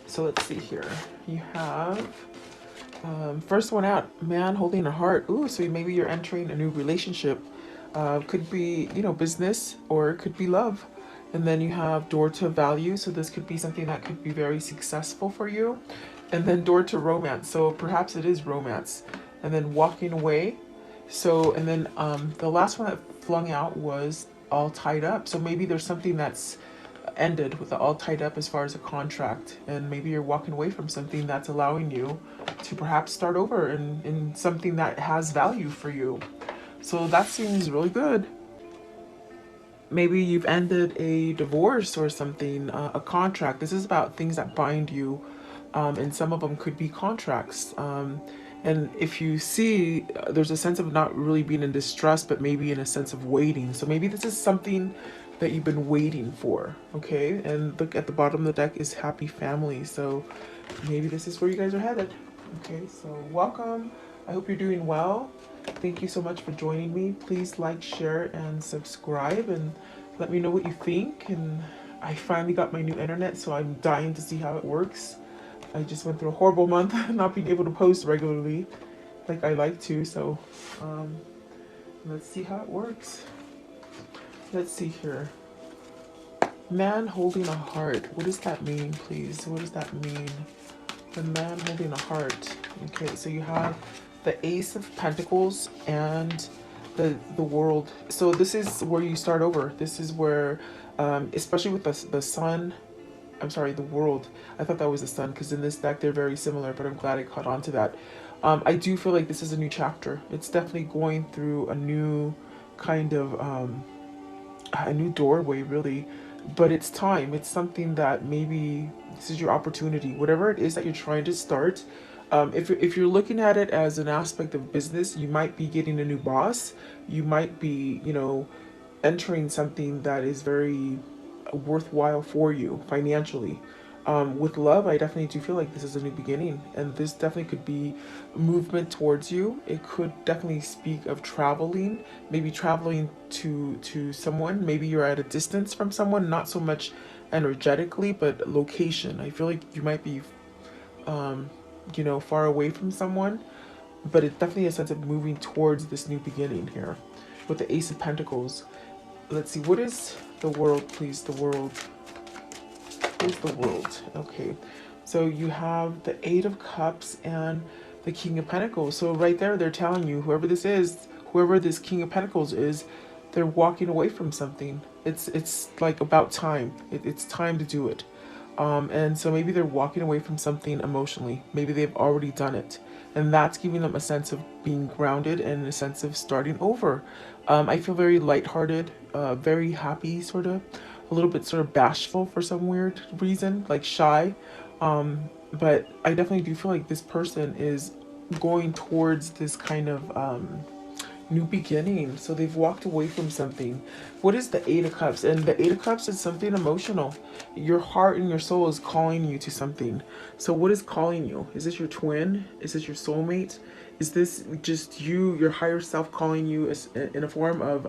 So let's see here. You have first one out, man holding a heart. Ooh, so maybe you're entering a new relationship. Could be, business, or it could be love. And then you have door to value. So this could be something that could be very successful for you. And then door to romance. So perhaps it is romance. And then walking away. So, and then the last one that flung out was all tied up. So maybe there's something that's ended with the all tied up as far as a contract, and maybe you're walking away from something that's allowing you to perhaps start over in something that has value for you. So that seems really good. Maybe you've ended a divorce or something, a contract. This is about things that bind you, and some of them could be contracts. And if you see, there's a sense of not really being in distress, but maybe in a sense of waiting. So maybe this is something that you've been waiting for, okay? And look at the bottom of the deck is happy family. So maybe this is where you guys are headed. Okay, so welcome. I hope you're doing well. Thank you so much for joining me. Please like, share, and subscribe, and let me know what you think. And I finally got my new internet, so I'm dying to see how it works. I just went through a horrible month not being able to post regularly like I like to. So let's see how it works. Let's see here. Man holding a heart. What does that mean, please? What does that mean? The man holding a heart. Okay, so you have the Ace of Pentacles and the World. So this is where you start over. This is where, especially with the Sun. I'm sorry, the World. I thought that was the Sun, because in this deck they're very similar, but I'm glad I caught on to that. I do feel like this is a new chapter. It's definitely going through a new kind of a new doorway, really. But it's time. It's something that maybe this is your opportunity. Whatever it is that you're trying to start, if you're looking at it as an aspect of business, you might be getting a new boss. You might be, entering something that is very worthwhile for you financially. With love, I definitely do feel like this is a new beginning, and this definitely could be movement towards you. It could definitely speak of traveling, maybe traveling to someone. Maybe you're at a distance from someone, not so much energetically, but location. I feel like you might be, far away from someone, but it's definitely a sense of moving towards this new beginning here. With the Ace of Pentacles, let's see, what is the World, please? The World. Who's the World? Okay, so you have the Eight of Cups and the King of Pentacles. So right there, they're telling you, whoever this is, whoever this King of Pentacles is, they're walking away from something. It's like about time. It's time to do it. And so maybe they're walking away from something emotionally. Maybe they've already done it. And that's giving them a sense of being grounded and a sense of starting over. I feel very lighthearted, very happy, sort of, a little bit sort of bashful for some weird reason, like shy. But I definitely do feel like this person is going towards this kind of new beginning. So they've walked away from something. What is the Eight of Cups? And the Eight of Cups is something emotional. Your heart and your soul is calling you to something. So what is calling you? Is this your twin? Is this your soulmate? Is this just you, your higher self, calling you as, in a form of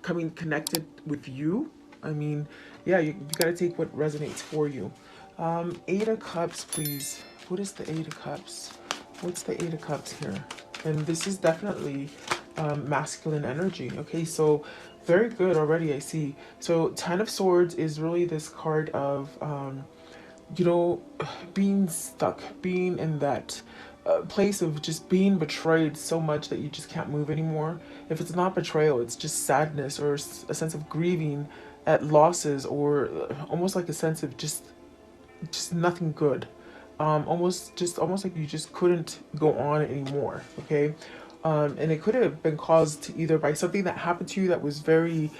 coming connected with you? I mean, yeah, you got to take what resonates for you. Eight of Cups, please. What is the Eight of Cups? What's the Eight of Cups here? And this is definitely masculine energy. Okay, so very good already, I see. So Ten of Swords is really this card of, being stuck, being in that place of just being betrayed so much that you just can't move anymore. If it's not betrayal, it's just sadness or a sense of grieving at losses, or almost like a sense of just nothing good. Almost like you just couldn't go on anymore. Okay, and it could have been caused either by something that happened to you that was very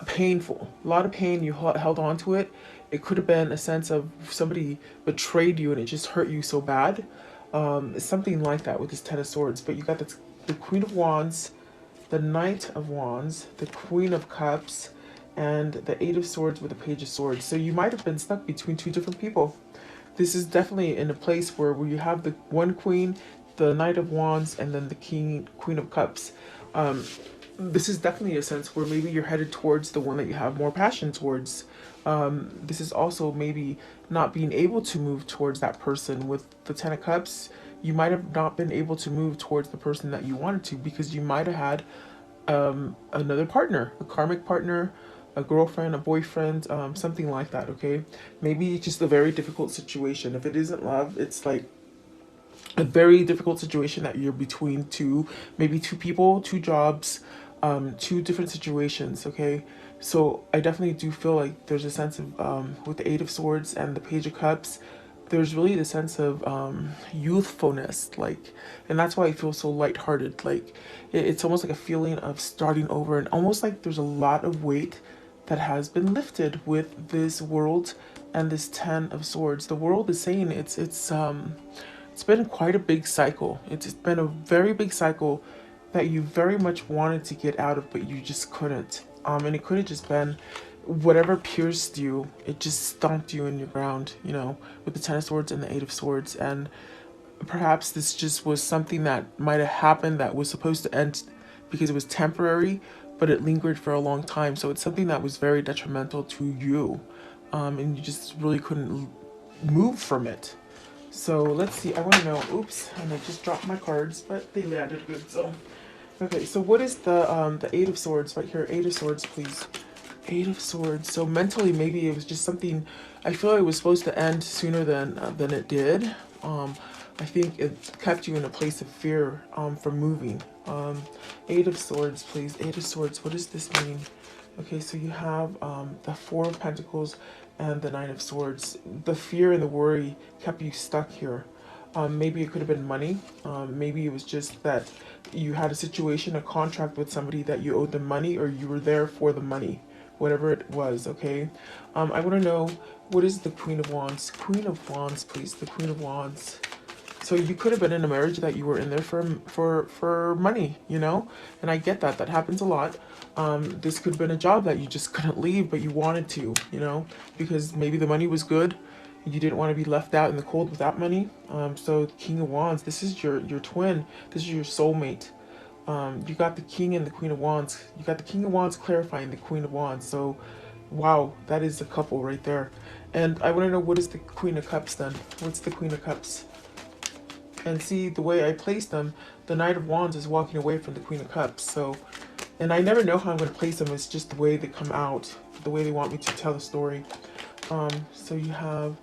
painful, a lot of pain. You held on to it. It could have been a sense of somebody betrayed you and it just hurt you so bad. Something like that with this Ten of Swords. But you got the Queen of Wands, the Knight of Wands, the Queen of Cups, and the Eight of Swords with the Page of Swords. So you might have been stuck between two different people. This is definitely in a place where you have the one queen, the Knight of Wands, and then the Queen of Cups. this is definitely a sense where maybe you're headed towards the one that you have more passion towards. This is also maybe not being able to move towards that person. With the Ten of Cups, you might have not been able to move towards the person that you wanted to because you might have had another partner, a karmic partner, a girlfriend, a boyfriend, something like that, okay? Maybe it's just a very difficult situation. If it isn't love, it's like a very difficult situation that you're between two, maybe two people, two jobs, two different situations, okay? So I definitely do feel like there's a sense of, with the Eight of Swords and the Page of Cups, there's really the sense of youthfulness, like, and that's why I feel so lighthearted. Like, it's almost like a feeling of starting over, and almost like there's a lot of weight that has been lifted with this world and this Ten of Swords. The world is saying it's been quite a big cycle. It's been a very big cycle that you very much wanted to get out of, but you just couldn't. And it could have just been whatever pierced you, it just stomped you in your ground, you know, with the Ten of Swords and the Eight of Swords. And perhaps this just was something that might have happened that was supposed to end because it was temporary, but it lingered for a long time. So it's something that was very detrimental to you. And you just really couldn't move from it. So let's see, I want to know, oops, and I just dropped my cards, but they landed good, so. Okay, so what is the Eight of Swords right here? Eight of Swords, please. Eight of Swords. So mentally, maybe it was just something, I feel like it was supposed to end sooner than it did. I think it kept you in a place of fear from moving. Eight of Swords, please. Eight of Swords, what does this mean? Okay, so you have the Four of Pentacles and the Nine of Swords. The fear and the worry kept you stuck here. Maybe it could have been money. Maybe it was just that you had a situation, a contract with somebody that you owed them money, or you were there for the money, whatever it was, okay? I want to know, what is the Queen of Wands? Queen of Wands, please. The Queen of Wands. So you could have been in a marriage that you were in there for money, you know? And I get that. That happens a lot. This could have been a job that you just couldn't leave, but you wanted to, you know? Because maybe the money was good. You didn't want to be left out in the cold without money. So King of Wands, this is your twin. This is your soulmate. You got the King and the Queen of Wands. You got the King of Wands clarifying the Queen of Wands. So, wow, that is a couple right there. And I want to know, what is the Queen of Cups then? What's the Queen of Cups? And see, the way I place them, the Knight of Wands is walking away from the Queen of Cups. So, and I never know how I'm going to place them. It's just the way they come out, the way they want me to tell the story. So you have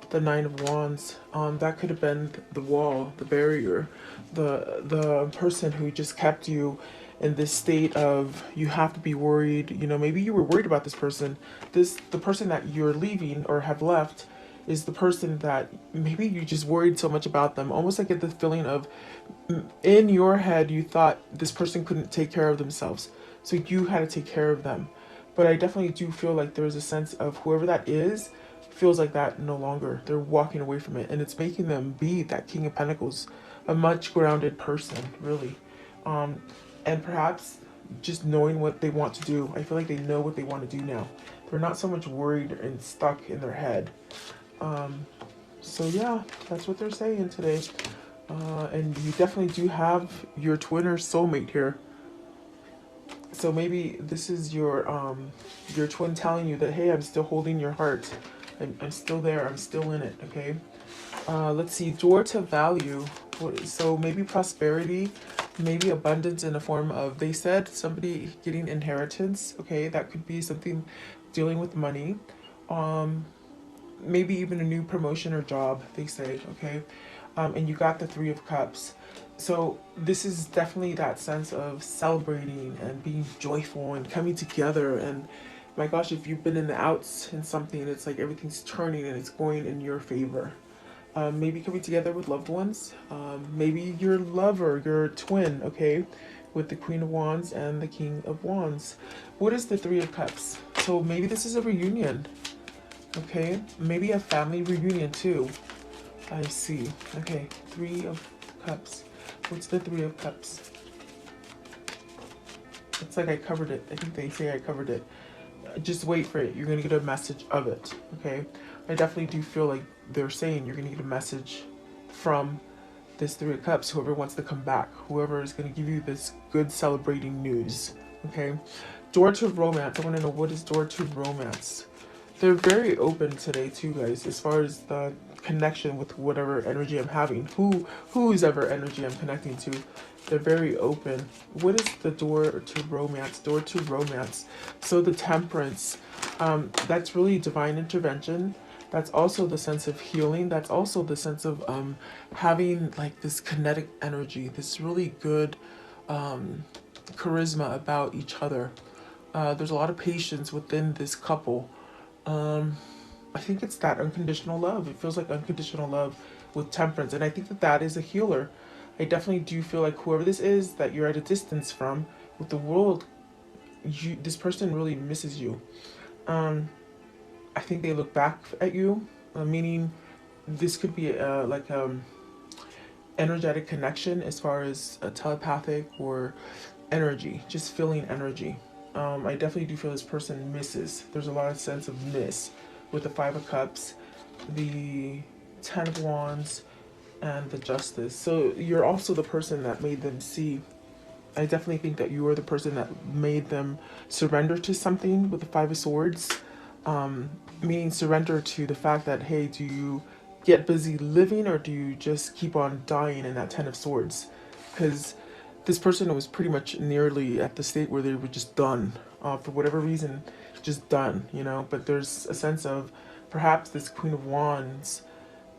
the Nine of Wands. That could have been the wall, the barrier, the person who just kept you in this state of, you have to be worried. You know, maybe you were worried about this person. The person that you're leaving or have left is the person that maybe you just worried so much about them. Almost like get the feeling of, in your head, you thought this person couldn't take care of themselves. So you had to take care of them. But I definitely do feel like there's a sense of whoever that is feels like that no longer. They're walking away from it. And it's making them be that King of Pentacles, a much grounded person, really. And perhaps just knowing what they want to do. I feel like they know what they want to do now. They're not so much worried and stuck in their head. So yeah, that's what they're saying today. And you definitely do have your twin or soulmate here. So maybe this is your twin telling you that, hey, I'm still holding your heart. I'm still there. I'm still in it. Okay. Let's see. Door to value. So maybe prosperity, maybe abundance in the form of, they said somebody getting inheritance. Okay, that could be something dealing with money. Maybe even a new promotion or job, they say, okay? And you got the Three of Cups. So this is definitely that sense of celebrating and being joyful and coming together. And my gosh, if you've been in the outs in something, it's like everything's turning and it's going in your favor. Maybe coming together with loved ones. Maybe your lover, your twin, okay? With the Queen of Wands and the King of Wands. What is the Three of Cups? So maybe this is a reunion. Okay, maybe a family reunion too. I see. Okay, Three of Cups. What's the Three of Cups? It's like I covered it. I think they say I covered it. Just wait for it. You're going to get a message of it. Okay, I definitely do feel like they're saying you're going to get a message from this Three of Cups, whoever wants to come back, whoever is going to give you this good celebrating news. Okay. Door to romance. I want to know, what is door to romance? They're very open today too, guys, as far as the connection with whatever energy I'm having. Whose ever energy I'm connecting to. They're very open. What is the door to romance? Door to romance. So the Temperance, that's really divine intervention. That's also the sense of healing. That's also the sense of having like this kinetic energy, this really good charisma about each other. There's a lot of patience within this couple. I think it's that unconditional love. It feels like unconditional love with Temperance, and I think that that is a healer. I definitely do feel like whoever this is that you're at a distance from with the world, this person really misses you. I think they look back at you, meaning this could be like energetic connection as far as a telepathic or energy, just feeling energy. I definitely do feel this person misses. There's a lot of sense of miss with the Five of Cups, the Ten of Wands, and the Justice. So you're also the person that made them see. I definitely think that you are the person that made them surrender to something with the Five of Swords, meaning surrender to the fact that, hey, do you get busy living or do you just keep on dying in that Ten of Swords? Because this person was pretty much nearly at the state where they were just done, for whatever reason, just done, you know. But there's a sense of perhaps this Queen of Wands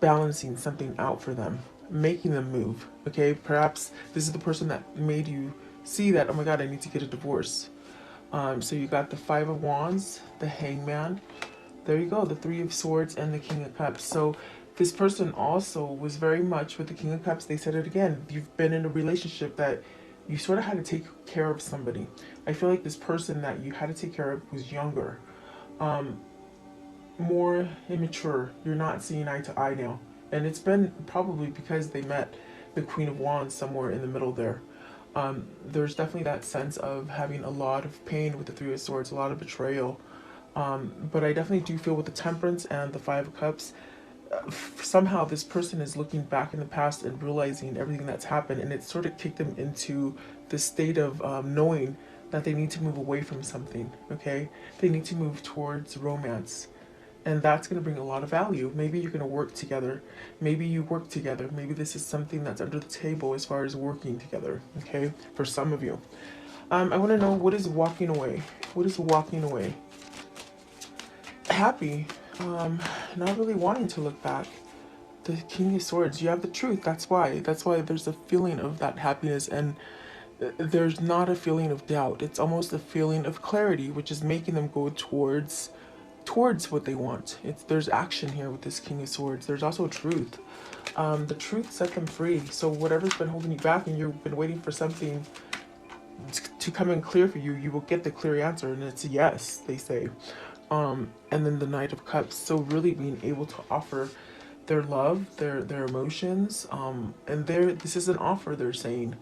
balancing something out for them, making them move. Okay, perhaps this is the person that made you see that, oh my god, I need to get a divorce. So you got the Five of Wands, the Hangman, there you go, the Three of Swords, and the King of Cups. So this person also was very much with the King of Cups. They said it again, you've been in a relationship that you sort of had to take care of somebody. I feel like this person that you had to take care of was younger, more immature. You're not seeing eye to eye now, and it's been probably because they met the Queen of Wands somewhere in the middle there. There's definitely that sense of having a lot of pain with the Three of Swords, a lot of betrayal. But I definitely do feel with the Temperance and the Five of Cups, somehow this person is looking back in the past and realizing everything that's happened, and it sort of kicked them into this state of knowing that they need to move away from something. Okay, they need to move towards romance, and that's going to bring a lot of value. Maybe you're going to work together, maybe you work together, maybe this is something that's under the table as far as working together. Okay, for some of you, I want to know, what is walking away? What is walking away? Happy, not really wanting to look back. The King of Swords, you have the truth. That's why there's a feeling of that happiness, and there's not a feeling of doubt. It's almost a feeling of clarity, which is making them go towards what they want. There's action here with this King of Swords. There's also truth. The truth set them free. So whatever's been holding you back and you've been waiting for something to come in clear for you, you will get the clear answer, and it's yes, they say. And then the Knight of Cups. So really being able to offer their love, their emotions, and this is an offer, they're saying.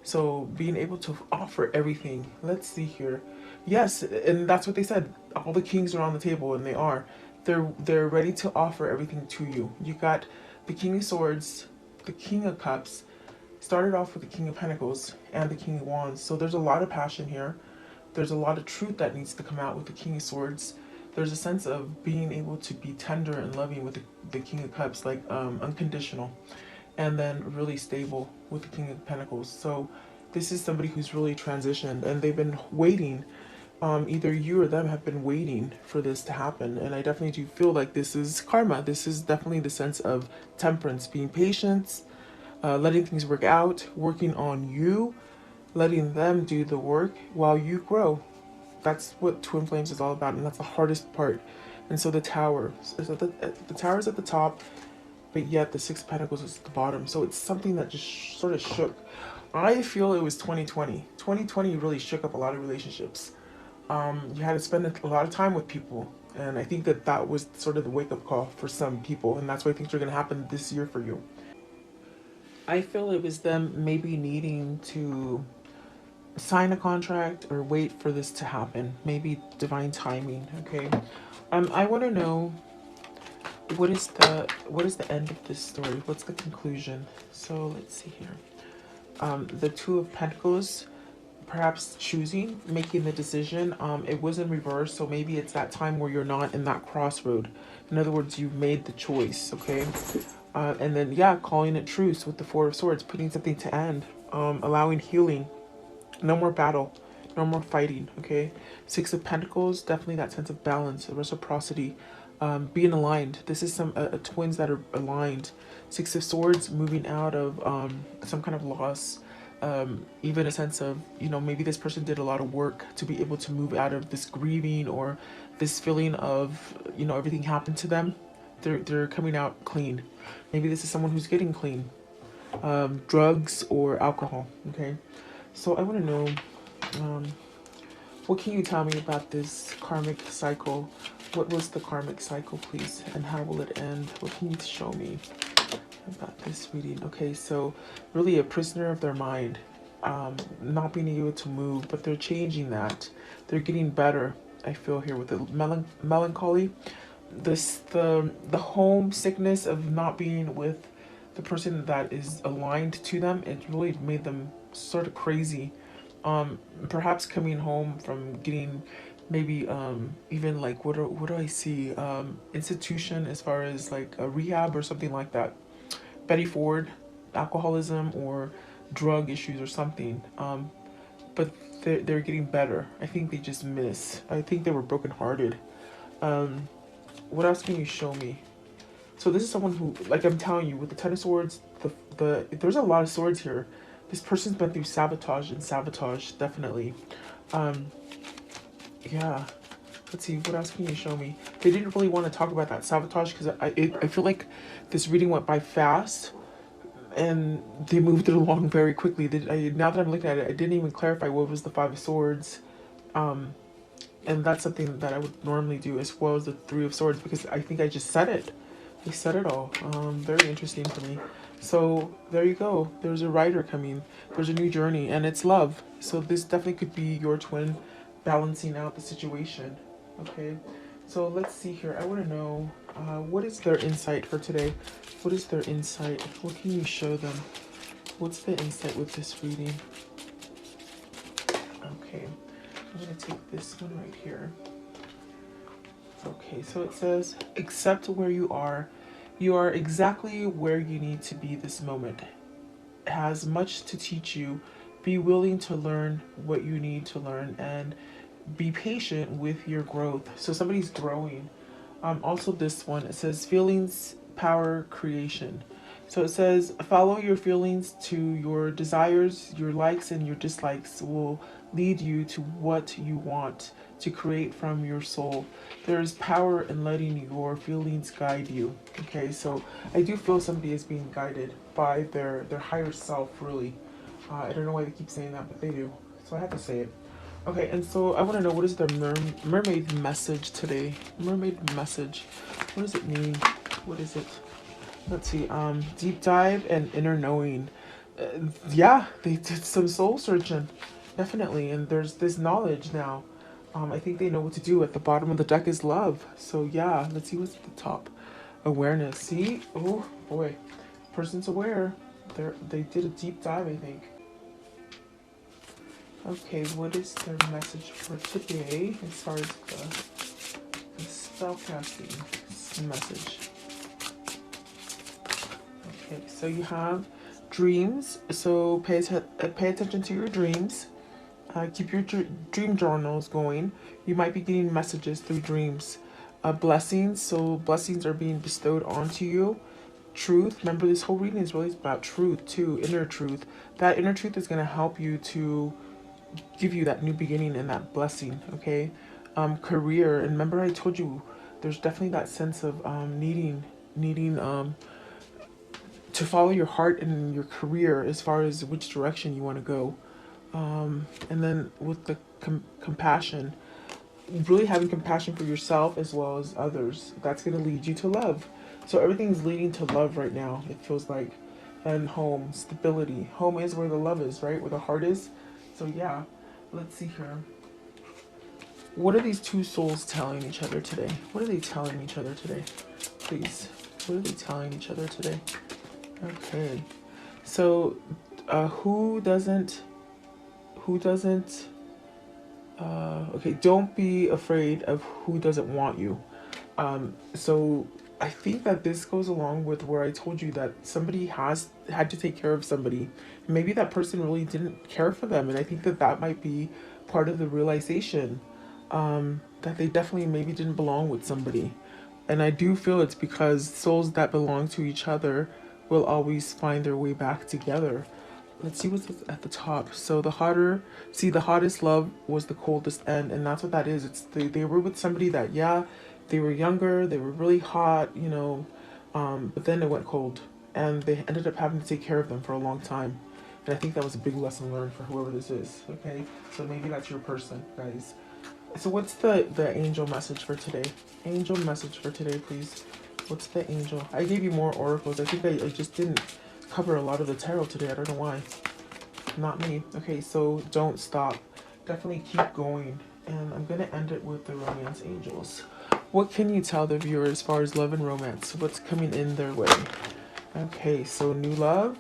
So being able to offer everything. Let's see here. Yes, and that's what they said. All the kings are on the table, and they are. They're ready to offer everything to you. You got the King of Swords, the King of Cups, started off with the King of Pentacles and the King of Wands. So there's a lot of passion here. There's a lot of truth that needs to come out with the King of Swords. There's a sense of being able to be tender and loving with the King of Cups, like unconditional, and then really stable with the King of Pentacles. So this is somebody who's really transitioned, and they've been waiting. Either you or them have been waiting for this to happen, and I definitely do feel like this is karma. This is definitely the sense of temperance, being patient, letting things work out, working on you, letting them do the work while you grow. That's what Twin Flames is all about, and that's the hardest part. And so the Tower, so the Tower is at the top, but yet the Six of Pentacles is at the bottom. So it's something that just sort of shook. I feel it was 2020. 2020 really shook up a lot of relationships. You had to spend a lot of time with people, and I think that that was sort of the wake-up call for some people, and that's why things are going to happen this year for you. I feel it was them maybe needing to sign a contract or wait for this to happen. Maybe divine timing. Okay. I want to know, What is the end of this story? What's the conclusion? So let's see here. The Two of Pentacles, perhaps choosing, making the decision. It was in reverse, so maybe it's that time where you're not in that crossroad. In other words, you've made the choice, okay? And then, yeah, calling it truce with the Four of Swords, putting something to end, allowing healing. No more battle, no more fighting, okay? Six of Pentacles, definitely that sense of balance, reciprocity, being aligned. This is some twins that are aligned. Six of Swords, moving out of some kind of loss, even a sense of, maybe this person did a lot of work to be able to move out of this grieving or this feeling of, everything happened to them. They're coming out clean. Maybe this is someone who's getting clean. Drugs or alcohol, okay? So I want to know, what can you tell me about this karmic cycle? What was the karmic cycle, please? And how will it end? What can you show me about this reading? Okay, so really a prisoner of their mind, not being able to move, but they're changing that. They're getting better, I feel here, with the melancholy. The homesickness of not being with the person that is aligned to them, it really made them sort of crazy. Perhaps coming home from getting maybe even like what do I see, institution as far as like a rehab or something like that. Betty Ford, alcoholism or drug issues or something. But they're getting better. I think they just miss. I think they were brokenhearted. What else can you show me? So this is someone who, like I'm telling you, with the Ten of Swords, there's a lot of swords here. This person's been through sabotage and sabotage, definitely. Yeah. Let's see, what else can you show me? They didn't really want to talk about that sabotage because I feel like this reading went by fast and they moved it along very quickly. Now that I'm looking at it, I didn't even clarify what was the Five of Swords. And that's something that I would normally do, as well as the Three of Swords, because I think I just said it. I said it all. Very interesting for me. So there you go. There's a rider coming. There's a new journey, and it's love. So this definitely could be your twin balancing out the situation. Okay. So let's see here. I want to know, what is their insight for today? What is their insight? What can you show them? What's the insight with this reading? Okay. I'm going to take this one right here. Okay, so it says, accept where you are. You are exactly where you need to be this moment. It has much to teach you. Be willing to learn what you need to learn and be patient with your growth. So somebody's growing. Also this one, it says feelings, power, creation. So it says, follow your feelings to your desires, your likes and your dislikes will lead you to what you want to create from your soul. There is power in letting your feelings guide you. Okay, so I do feel somebody is being guided by their higher self, really. I don't know why they keep saying that, but they do. So I have to say it. Okay, and so I want to know, what is the mermaid message today? Mermaid message. What does it mean? What is it? Let's see. Deep dive and inner knowing. Yeah, they did some soul searching, definitely. And there's this knowledge now. I think they know what to do. At the bottom of the deck is love. So yeah, let's see what's at the top. Awareness. See? Oh boy, person's aware. They did a deep dive, I think. Okay, what is their message for today as far as the spellcasting message? Okay, so you have dreams. So pay attention to your dreams. Keep your dream journals going. You might be getting messages through dreams. Blessings. So blessings are being bestowed onto you. Truth. Remember, this whole reading is really about truth too. Inner truth. That inner truth is going to help you to give you that new beginning and that blessing. Okay. Career. And remember, I told you there's definitely that sense of needing to follow your heart and your career as far as which direction you want to go. And then with the compassion, really having compassion for yourself as well as others, that's going to lead you to love. So everything's leading to love right now, it feels like. And home, stability. Home is where the love is, right? Where the heart is. So yeah, let's see here. What are these two souls telling each other today? What are they telling each other today? please? What are they telling each other today? Okay. So, who doesn't, okay, don't be afraid of who doesn't want you. So I think that this goes along with where I told you that somebody has had to take care of somebody. Maybe that person really didn't care for them. And I think that that might be part of the realization, that they definitely maybe didn't belong with somebody. And I do feel it's because souls that belong to each other will always find their way back together. Let's see what's at the top. So the hottest love was the coldest end, and that's what that is. It's they were with somebody that, yeah, they were younger, they were really hot, but then it went cold, and they ended up having to take care of them for a long time. And I think that was a big lesson learned for whoever this is. Okay, so maybe that's your person, guys. So what's the angel message for today? Angel message for today, please. What's the angel? I gave you more oracles. I think I just didn't cover a lot of the tarot today. I don't know why. Not me. Okay, so don't stop. Definitely keep going. And I'm going to end it with the romance angels. What can you tell the viewer as far as love and romance? What's coming in their way? Okay, so new love.